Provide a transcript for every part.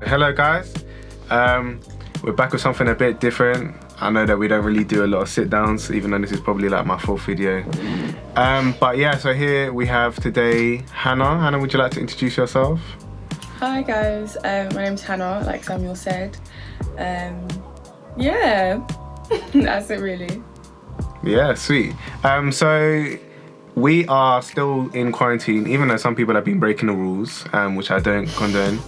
hello guys. We're back with something a bit different. I know that we don't really do a lot of sit downs, even though this is probably like my fourth video. But yeah, so here we have today Hannah. Hannah, would you like to introduce yourself? Hi guys, my name's Hannah, like Samuel said. Yeah, that's it really. Yeah, sweet. So we are still in quarantine, even though some people have been breaking the rules, which I don't condone.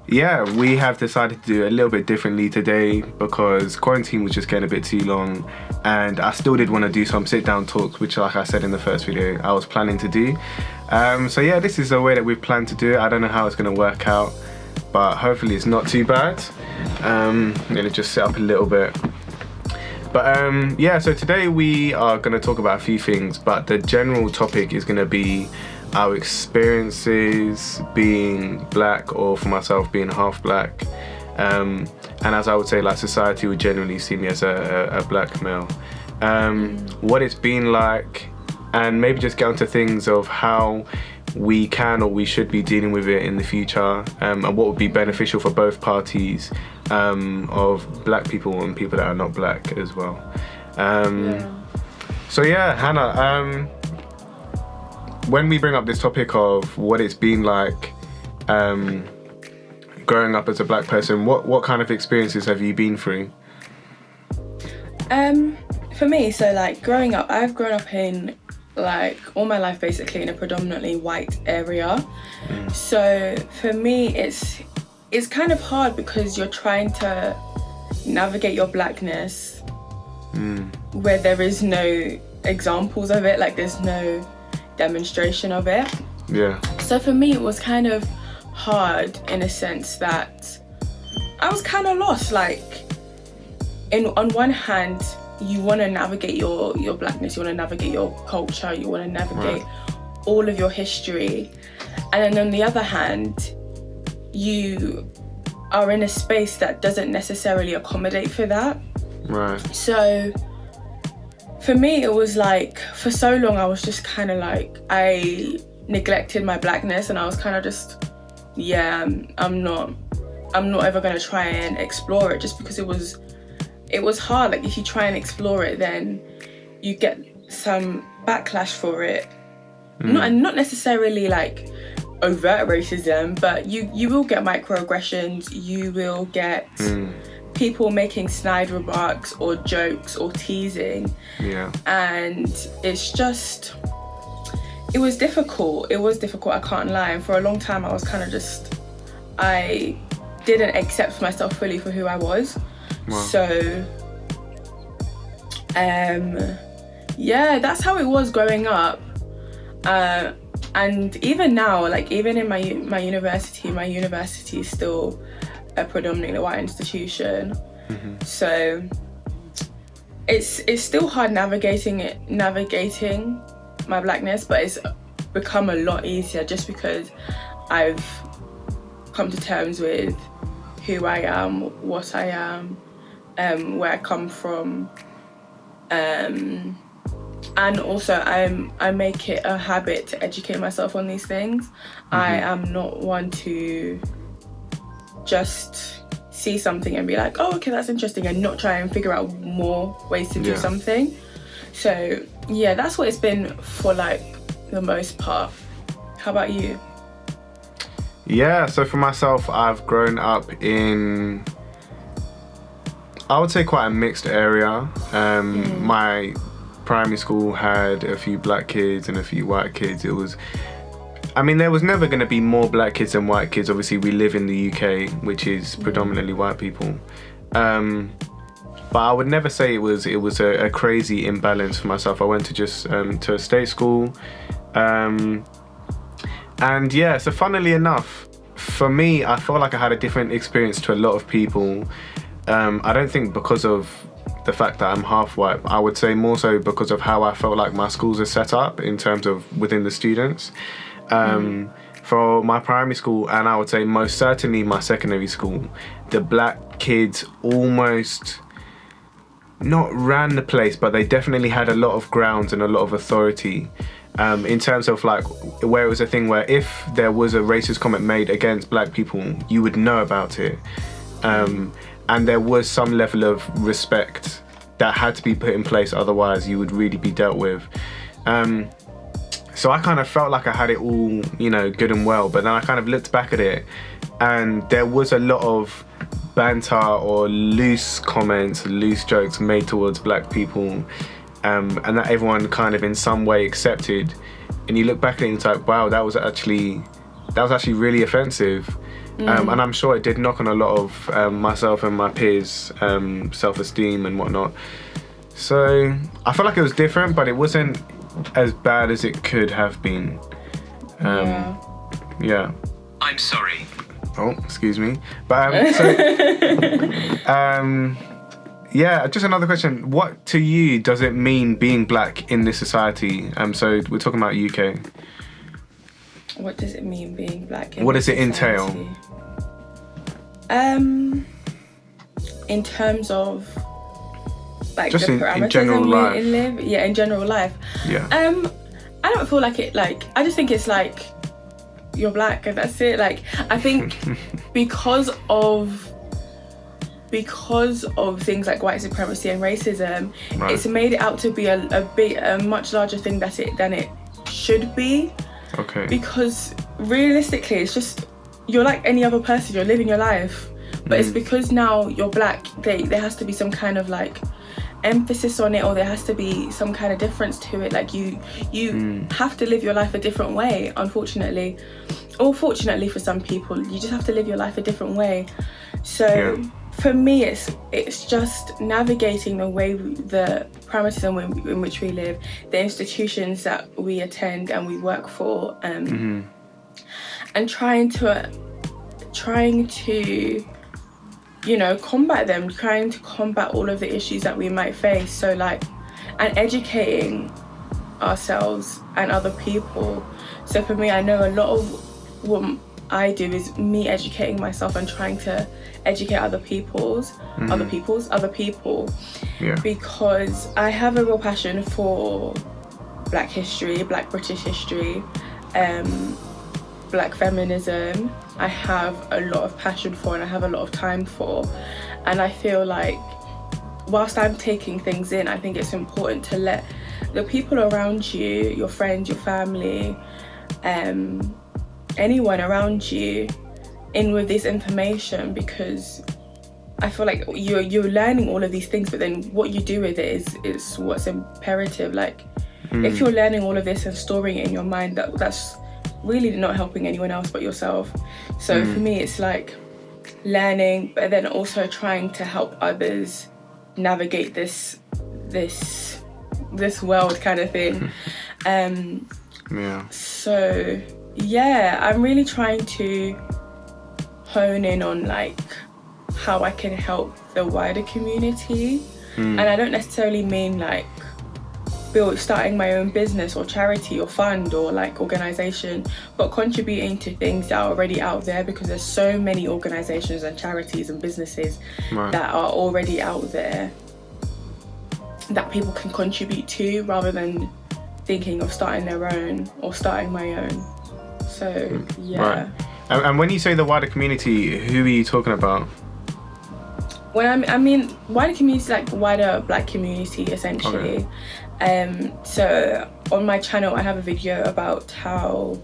Yeah, we have decided to do a little bit differently today because quarantine was just getting a bit too long, and I still did want to do some sit-down talks, which, like I said in the first video, I was planning to do. So yeah, this is the way that we've planned to do it. I don't know how it's going to work out, but hopefully it's not too bad. I'm going to just set up a little bit. But yeah, so today we are going to talk about a few things, but the general topic is going to be our experiences being black, or for myself being half black, and as I would say, like, society would generally see me as a black male, what it's been like, and maybe just get onto things of how we can or we should be dealing with it in the future, and what would be beneficial for both parties, of black people and people that are not black as well. So yeah, Hannah, when we bring up this topic of what it's been like growing up as a black person, what kind of experiences have you been through? For me, so like growing up, I've grown up in like all my life basically in a predominantly white area. So for me, it's kind of hard because you're trying to navigate your blackness where there is no examples of it, like there's no demonstration of it. Yeah. So for me, it was kind of hard in a sense that I was kind of lost. Like, on one hand, you want to navigate your blackness, you want to navigate your culture, you want to navigate all of your history, and then on the other hand, you are in a space that doesn't necessarily accommodate for that. Right. So for me, it was like, for so long, I was just kind of like, I neglected my blackness, and I was kind of just, yeah, I'm not ever gonna try and explore it, just because it was hard. Like, if you try and explore it, then you get some backlash for it. Not necessarily like overt racism, but you will get microaggressions, you will get people making snide remarks or jokes or teasing. Yeah. And it's just, it was difficult, I can't lie. And for a long time I was kind of just, I didn't accept myself fully for who I was. Wow. So yeah, that's how it was growing up. And even now, like, even in my university is still a predominantly white institution. So it's still hard navigating my blackness, but it's become a lot easier just because I've come to terms with who I am, what I am, where I come from, and also I make it a habit to educate myself on these things. I am not one to just see something and be like, oh, okay, that's interesting, and not try and figure out more ways to do something. So yeah, that's what it's been for like the most part. How about you? Yeah, so for myself, I've grown up in, I would say, quite a mixed area. My primary school had a few black kids and a few white kids. There was never going to be more black kids than white kids. Obviously, we live in the UK, which is predominantly white people. But I would never say it was a crazy imbalance for myself. I went to to a state school. And yeah, so funnily enough, for me, I feel like I had a different experience to a lot of people. I don't think because of the fact that I'm half white. I would say more so because of how I felt like my schools are set up in terms of within the students. For my primary school, and I would say most certainly my secondary school, the black kids almost not ran the place, but they definitely had a lot of grounds and a lot of authority. in terms of like where it was a thing where if there was a racist comment made against black people, you would know about it, and there was some level of respect that had to be put in place, otherwise you would really be dealt with. So I kind of felt like I had it all, you know, good and well, but then I kind of looked back at it and there was a lot of banter or loose comments, loose jokes made towards black people, and that everyone kind of in some way accepted. And you look back at it and it's like, wow, that was actually really offensive. And I'm sure it did knock on a lot of myself and my peers' self-esteem and whatnot. So I felt like it was different, but it wasn't as bad as it could have been. Yeah. I'm sorry. Oh, excuse me. But yeah, just another question. What to you does it mean being black in this society? So we're talking about UK. What does it mean being black in what this does it society? entail? In terms of like just the in parameters general in life. in general life. Yeah. I don't feel like it, like, I just think it's like you're black and that's it. Like, I think because of things like white supremacy and racism, Right. it's made it out to be a much larger thing than it should be. Okay. Because realistically, it's just, you're like any other person, you're living your life, but it's because now you're black, there has to be some kind of like emphasis on it, or there has to be some kind of difference to it. Like you have to live your life a different way, unfortunately, or fortunately for some people, you just have to live your life a different way. So for me, it's just navigating the way the parameters in which we live, the institutions that we attend and we work for, and trying to you know, combat them, trying to combat all of the issues that we might face. So like, and educating ourselves and other people. So for me, I know a lot of what I do is me educating myself and trying to educate other people, Yeah. because I have a real passion for black history, black British history, black feminism. I have a lot of passion for and I have a lot of time for, and I feel like whilst I'm taking things in, I think it's important to let the people around you, your friends, your family, anyone around you in with this information, because I feel like you're learning all of these things, but then what you do with it is what's imperative. Like if you're learning all of this and storing it in your mind, that's really not helping anyone else but yourself. So for me, it's like learning, but then also trying to help others navigate this world kind of thing. So yeah, I'm really trying to hone in on like how I can help the wider community, and I don't necessarily mean like starting my own business or charity or fund or like organization, but contributing to things that are already out there, because there's so many organizations and charities and businesses that are already out there that people can contribute to, rather than thinking of starting their own or starting my own. So yeah. Right. And when you say the wider community, who are you talking about? When I mean wider community, like wider black community essentially. Okay. So on my channel I have a video about how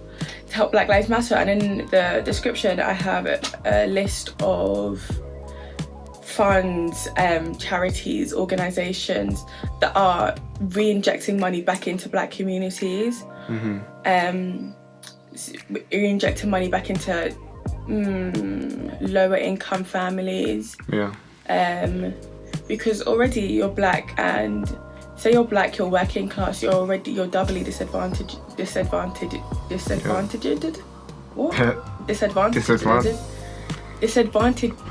to help Black Lives Matter, and in the description I have a list of funds, charities, organizations that are re-injecting money back into black communities, re-injecting money back into lower income families. Because already you're black, and say you're black, you're working class, you're doubly disadvantaged. What? Disadvantaged.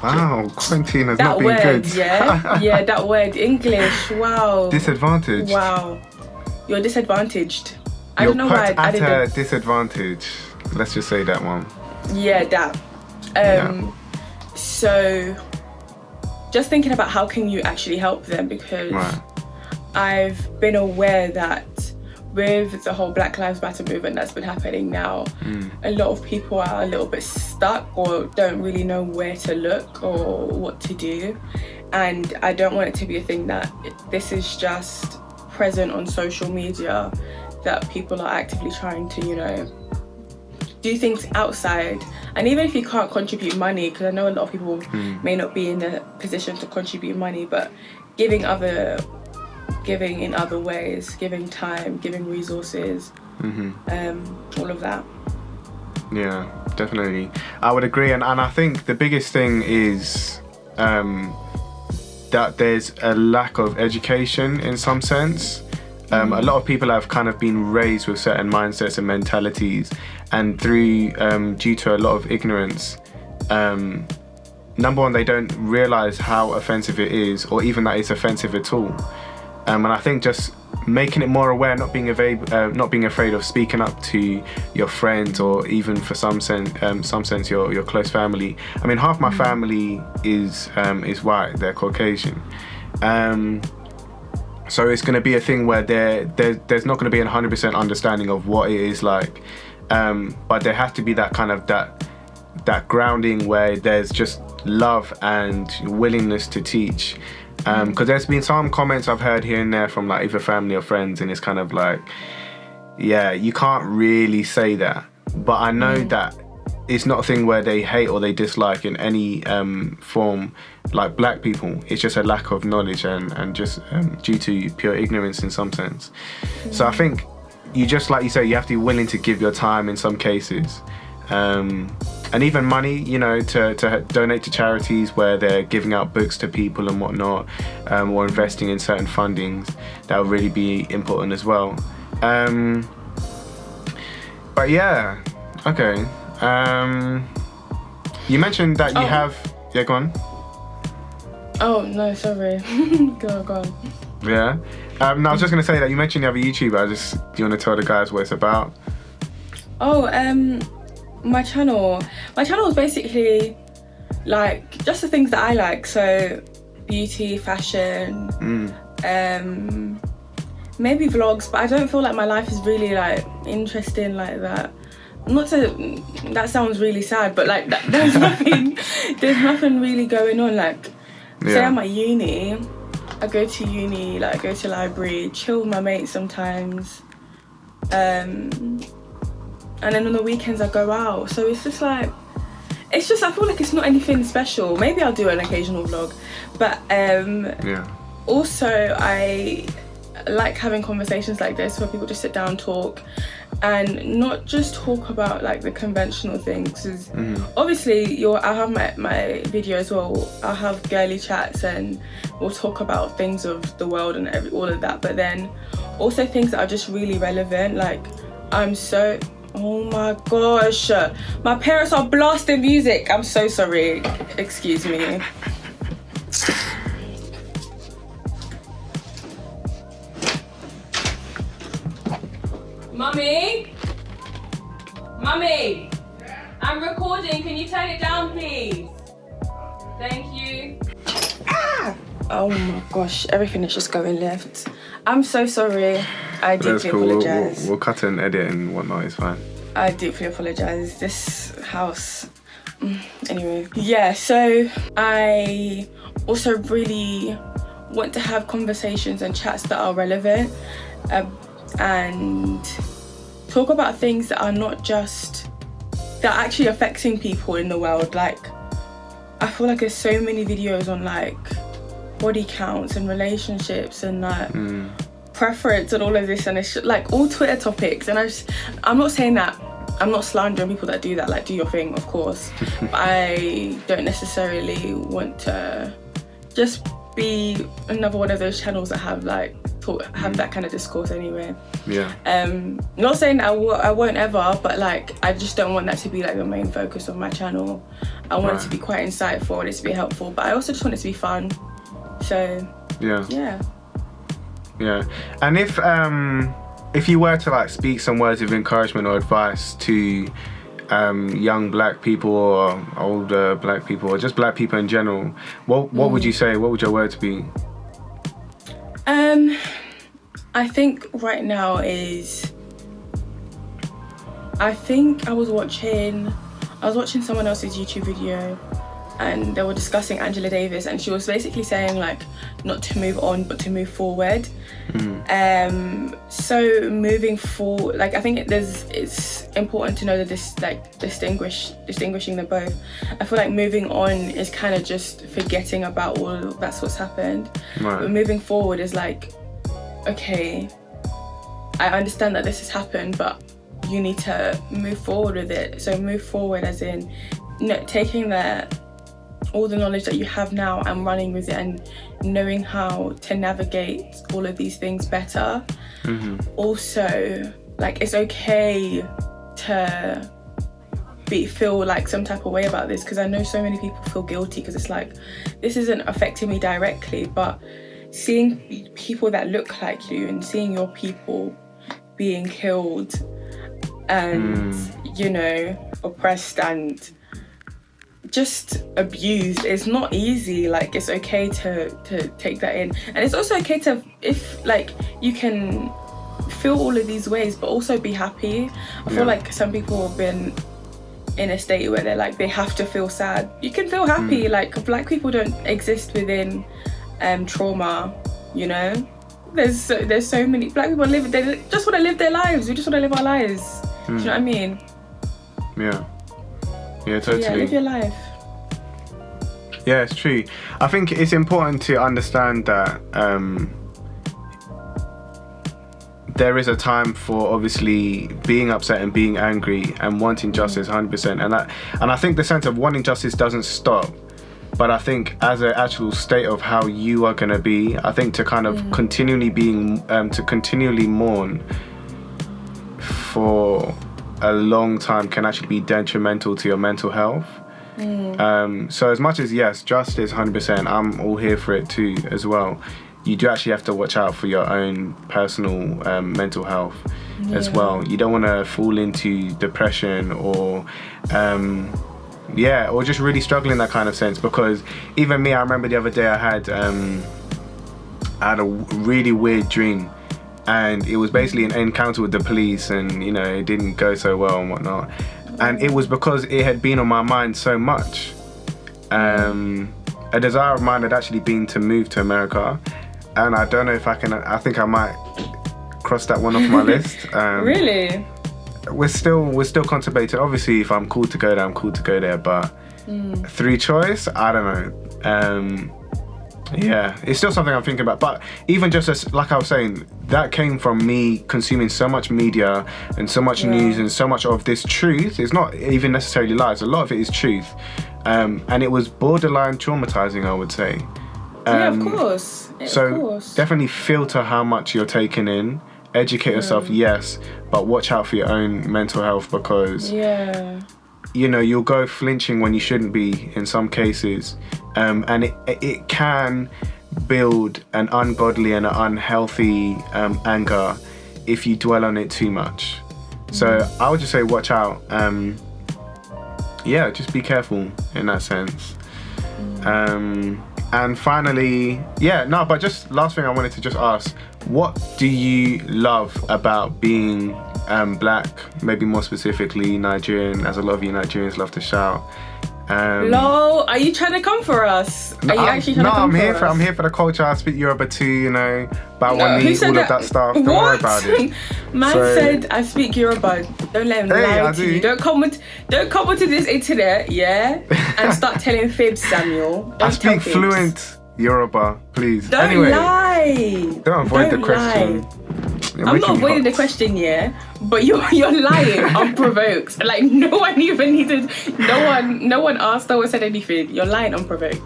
Wow, quarantine has That not been word, good. yeah, that word, English, wow. Disadvantaged. Wow, you're disadvantaged. I don't know why I at added a it. disadvantage. Let's just say that one. Yeah, that. So, just thinking about how can you actually help them, because I've been aware that with the whole Black Lives Matter movement that's been happening now, a lot of people are a little bit stuck or don't really know where to look or what to do. And I don't want it to be a thing that this is just present on social media, that people are actively trying to, you know, do things outside. And even if you can't contribute money, because I know a lot of people may not be in the position to contribute money, but giving in other ways, giving time, giving resources, all of that. Yeah, definitely. I would agree. And I think the biggest thing is that there's a lack of education in some sense. A lot of people have kind of been raised with certain mindsets and mentalities, and through due to a lot of ignorance, number one, they don't realize how offensive it is, or even that it's offensive at all. And I think just making it more aware, not being afraid of speaking up to your friends, or even for some sense your close family. I mean, half my family is white; they're Caucasian. So it's going to be a thing where there's not going to be 100% understanding of what it is like, but there has to be that kind of that grounding where there's just love and willingness to teach. Because there's been some comments I've heard here and there from like either family or friends, and it's kind of like, yeah, you can't really say that. But I know that it's not a thing where they hate or they dislike in any form like black people. It's just a lack of knowledge and just due to pure ignorance in some sense. So I think you just, like you say, you have to be willing to give your time in some cases. And even money, you know, to donate to charities where they're giving out books to people and whatnot, or investing in certain fundings. That would really be important as well. But yeah, okay. You mentioned that you have... Yeah, go on. Oh, no, sorry. go on. Yeah. No, I was just going to say that you mentioned you have a YouTuber. Do you want to tell the guys what it's about? Oh, my channel is basically like just the things that I like, so beauty, fashion, maybe vlogs, but I don't feel like my life is really like interesting like that. That sounds really sad, but like there's nothing really going on. Like, say I'm at uni, I go to uni, like go to library, chill with my mates sometimes, and then on the weekends I go out. So it's just I feel like it's not anything special. Maybe I'll do an occasional vlog, but also I like having conversations like this where people just sit down, talk, and not just talk about like the conventional things. 'Cause obviously I'll have my video as well. I'll have girly chats and we'll talk about things of the world and all of that, but then also things that are just really relevant. Like oh my gosh, my parents are blasting music. I'm so sorry, excuse me. Mummy, I'm recording, can you turn it down please? Thank you. Oh my gosh, everything is just going left. I'm so sorry. I deeply apologise. We'll cut and edit and whatnot, it's fine. I deeply apologise. This house... Anyway. Yeah, so I also really want to have conversations and chats that are relevant, and talk about things that are not just... that are actually affecting people in the world. Like, I feel like there's so many videos on like body counts and relationships and like preference and all of this, and it's like all Twitter topics, and I'm not saying that, I'm not slandering people that do that, like do your thing, of course. But I don't necessarily want to just be another one of those channels that have like have that kind of discourse anyway. Not saying that I won't ever, but like I just don't want that to be like the main focus of my channel. I want it to be quite insightful, I want it to be helpful, but I also just want it to be fun. So yeah. And if you were to like speak some words of encouragement or advice to young black people or older black people or just black people in general, what would you say? What would your words be? I think right now is, I think I was watching someone else's YouTube video, and they were discussing Angela Davis, and she was basically saying like not to move on but to move forward. So moving forward, like I think it's important to know that this like distinguishing them both. I feel like moving on is kind of just forgetting about all that's what's happened. Right. But moving forward is like, okay, I understand that this has happened, but you need to move forward with it. So move forward as in, you know, taking all the knowledge that you have now and running with it and knowing how to navigate all of these things better. Also, like, it's okay to feel like some type of way about this, because I know so many people feel guilty because it's like, this isn't affecting me directly, but seeing people that look like you and seeing your people being killed and you know, oppressed and just abused, it's not easy. Like, it's okay to take that in, and it's also okay to, if like, you can feel all of these ways but also be happy. I feel like some people have been in a state where they're like, they have to feel sad. You can feel happy. Like, Black people don't exist within trauma, you know. There's so many Black people they just want to live their lives. We just want to live our lives. Do you know what I mean? Yeah, totally. Yeah, live your life. Yeah, it's true. I think it's important to understand that there is a time for obviously being upset and being angry and wanting justice 100%, and I think the sense of wanting justice doesn't stop, but I think as an actual state of how you are going to be, I think to kind of continually mourn for a long time can actually be detrimental to your mental health. So as much as, yes, justice 100%, I'm all here for it too as well, you do actually have to watch out for your own personal mental health as well. You don't want to fall into depression or or just really struggle in that kind of sense, because even me, I remember the other day I had a really weird dream, and it was basically an encounter with the police, and you know, it didn't go so well and whatnot, and it was because it had been on my mind so much. A desire of mine had actually been to move to America, and I don't know if I think I might cross that one off my list. Really? We're still contemplating. Obviously, if I'm called to go there, I'm called to go there, but through choice, I don't know. Yeah, it's still something I'm thinking about. But even just as, like I was saying, that came from me consuming so much media and so much news and so much of this truth. It's not even necessarily lies. A lot of it is truth. And it was borderline traumatizing, I would say. Yeah, of course. Definitely filter how much you're taking in. Educate yourself, yes, but watch out for your own mental health, because you know, you'll go flinching when you shouldn't be in some cases, and it can build an ungodly and an unhealthy anger if you dwell on it too much. So I would just say watch out. Just be careful in that sense. And finally, but just last thing I wanted to just ask, what do you love about being Black, maybe more specifically Nigerian, as a lot of you Nigerians love to shout? Lol, are you trying to come for us? Are you actually trying to come for us? I'm here for the culture. I speak Yoruba too, you know, Bawani, all of that stuff. Don't worry about it. Man said I speak Yoruba. Don't let him lie to you. Don't come onto this internet, and start telling fibs, Samuel. I speak fluent Yoruba, please. Don't lie. Don't avoid the question. I'm not avoiding the question, but you're lying unprovoked. Like, no one even needed. No one asked. No one said anything. You're lying unprovoked.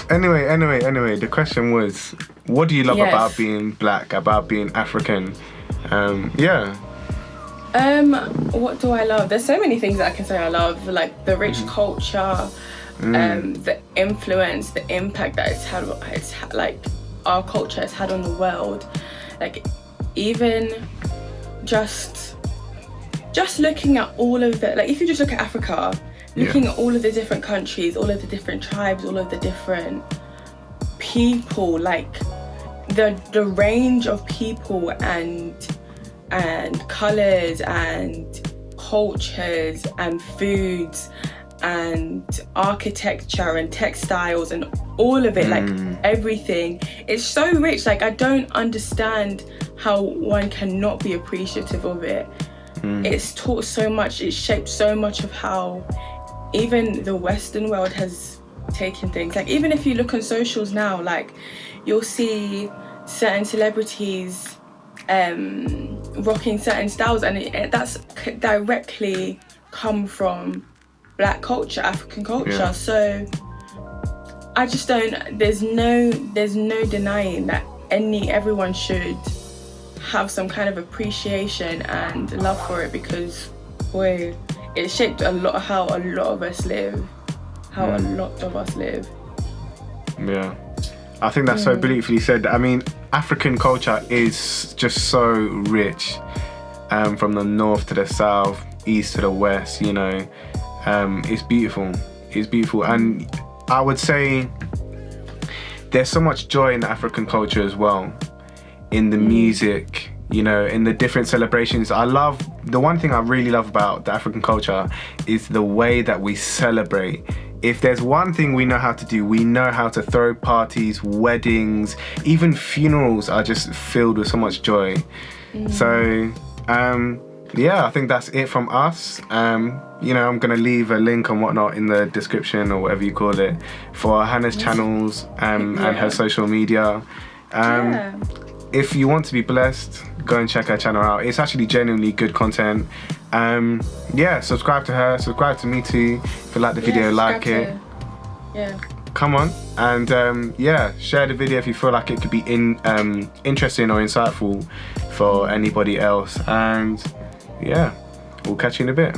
Anyway. The question was, what do you love about being Black, about being African? What do I love? There's so many things that I can say I love, like the rich culture, the influence, the impact that it's like our culture has had on the world. Like, even just looking at all of the, like, if you just look at Africa, looking at all of the different countries, all of the different tribes, all of the different people, like, the range of people and colours and cultures and foods and architecture and textiles and all of it, like everything, it's so rich. Like, I don't understand how one cannot be appreciative of it. It's taught so much, it's shaped so much of how even the Western world has taken things. Like, even if you look on socials now, like, you'll see certain celebrities rocking certain styles, and that's directly come from Black culture, African culture. Yeah. So I just don't, there's no denying that everyone should have some kind of appreciation and love for it, because boy, it shaped a lot of how a lot of us live. Yeah, I think that's so beautifully said. I mean, African culture is just so rich, from the north to the south, east to the west, you know. It's beautiful. And I would say there's so much joy in the African culture as well, in the music, you know, in the different celebrations. The one thing I really love about the African culture is the way that we celebrate. If there's one thing we know how to do, we know how to throw parties, weddings, even funerals are just filled with so much joy. So, yeah, I think that's it from us. You know, I'm going to leave a link and whatnot in the description, or whatever you call it, for Hannah's channels and her social media. If you want to be blessed, go and check her channel out. It's actually genuinely good content. Yeah, subscribe to her, subscribe to me too. If you like the video, like it. Come on, and yeah, share the video if you feel like it could be interesting or insightful for anybody else. And yeah, we'll catch you in a bit.